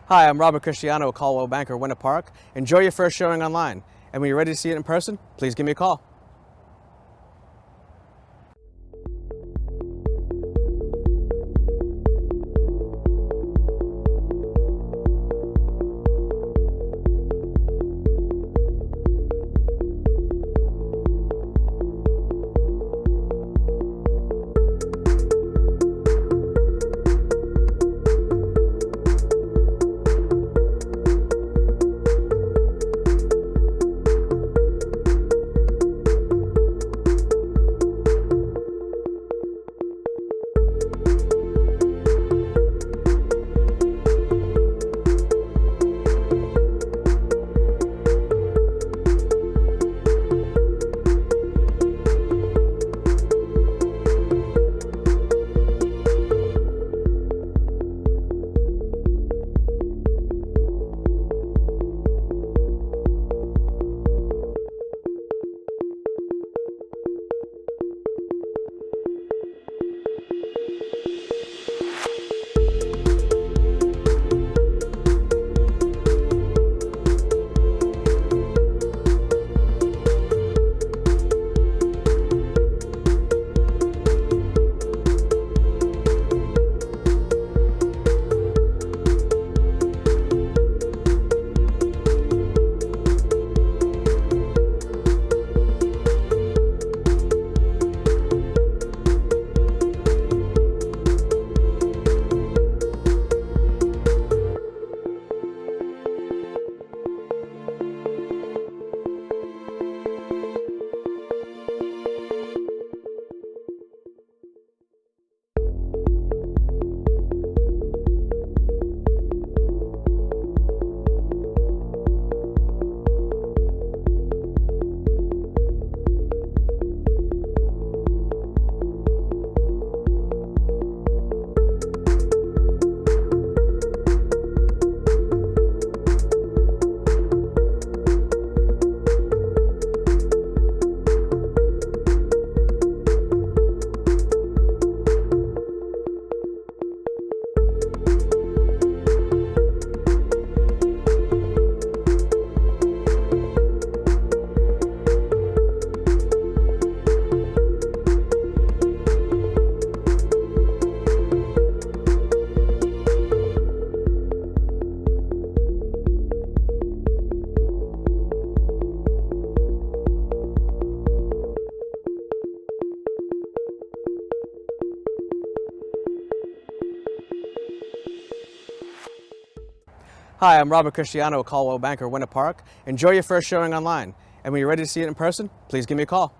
Hi, I'm Robert Cristiano at Caldwell Banker, Winter Park. Enjoy your first showing online. And when you're ready to see it in person, please give me a call. Hi, I'm Robert Cristiano at Caldwell Banker, Winter Park. Enjoy your first showing online. And when you're ready to see it in person, please give me a call.